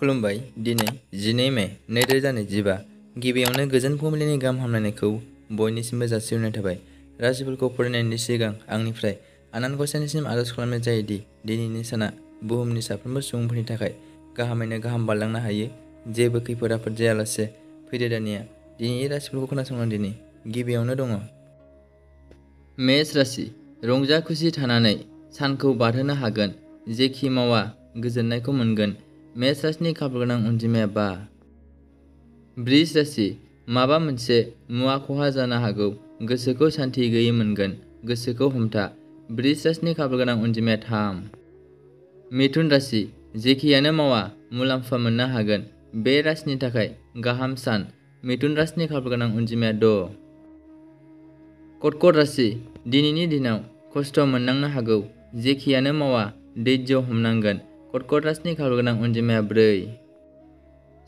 खुलुमबाय। दिनै 12 मे 2025 गिबियावनो गोजोन फुंबिलिनि गाहाम हामलायनायखौ बयनिसिमबो जासिहरनाय थाबाय। राशिफोरखौ फरायनायनि सिगां आंनिफ्राय आनान गसाइनिसिम आरज खालामनाय जायोदि दिनैनि साना बुहुमनि साफ्रोमबो सुबुंफोरनि थाखाय गाहामैनो गाहाम बारलांनो हायो। जेबो खैफोद आफोद जायालासे फैदो दानिया दिनैनि राशिफोरखौ खोनासंनानै गिबियावनो दङ मेष राशि। रंजा खुसि थानानै सानखौ बारहोनो हागोन। जेखि मावा गोजोननायखौ मोनगोन। मेष राशिनि खाफालगोनां अनजिमाया 5। बृष राशि। माबा मोनसे मुवा खहा जानो हागौ। गोसोखौ सान्थि गैयै मोनगोन। गोसोखौ हमथा। बृष राशिनि खाफालगोनां अनजिमाया 3। मिथुन राशि। जेखियानो मावा मुलाम्फा मोननो हागोन। बे राशिनि थाखाय गाहाम सान। मिथुन राशिनि खाफालगोनां अनजिमाया 6। कर्कट राशि। दिनैनि दिनाव खस्थ' मोननांनो हागौ। जेखियानो मावा धैर्य हमनांगोन। कर्कट राशिनि खाफालगोनां अनजिमाया 4।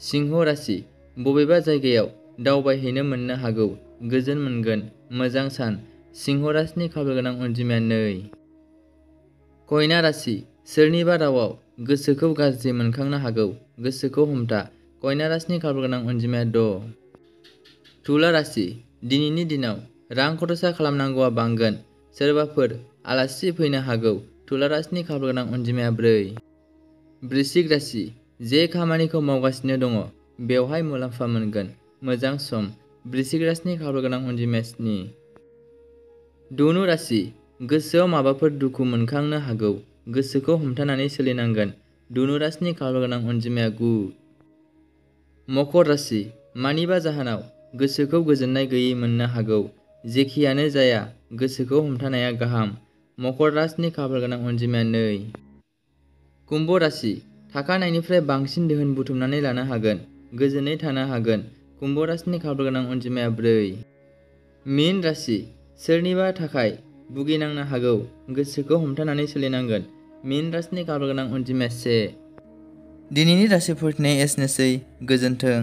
सिंह राशि। बबेबा जायगायाव दावबायहैनो मोननो हागौ। गोजोन मोनगोन। मोजां सान। सिंह राशिनि खाफालगोनां अनजिमाया 2। कन्या राशि। सोरनिबा रावाव गोसोखौ गाज्रि मोनखांनो हागौ। गोसोखौ हमथा। कन्या राशिनि खाफालगोनां अनजिमाया 6। तुला राशि। दिनैनि दिनाव रां खरसा खालामनांगौआ बांगोन। सोरबाफोर आलासि फैनो हागौ। तुला राशिनि खाफालगोनां अनजिमाया 4। वृश्चिक राशि। जे खामानिखौ मावगासिनो दङ बेवहाय मुलाम्फा मोनगोन। मोजां सम। वृश्चिक राशिनि खाफालगोनां अनजिमाया 7। धनु राशि। गोसोआव माबाफोर दुखु मोनखांनो हागौ। गोसोखौ हमथानानै सोलिनांगोन। धनु राशिनि खाफालगोनां अनजिमाया 9। मकर राशि। मानिबा जाहोनाव गोसोखौ गोजोननाय गैयै मोननो हागौ। जेखियानो जाया गोसोखौ हमथानाया गाहाम। मकर राशिनि खाफालगोनां अनजिमाया 2। कुम्भ राशि। थाखानायनिफ्राय बांसिन दोहोन बुथुमनानै लानो हागोन। गोजोनै थानो हागोन। कुम्भ राशिनि खाफालगोनां अनजिमाया 4। मीन राशि। सोरनिबा थाखाय भुगिनांनो हागौ। गोसोखौ हमथानानै सोलिनांगोन। मीन राशिनि खाफालगोनां अनजिमाया 1। दिनैनि राशिफोरनि एसेनोसै। गोजोन्थों।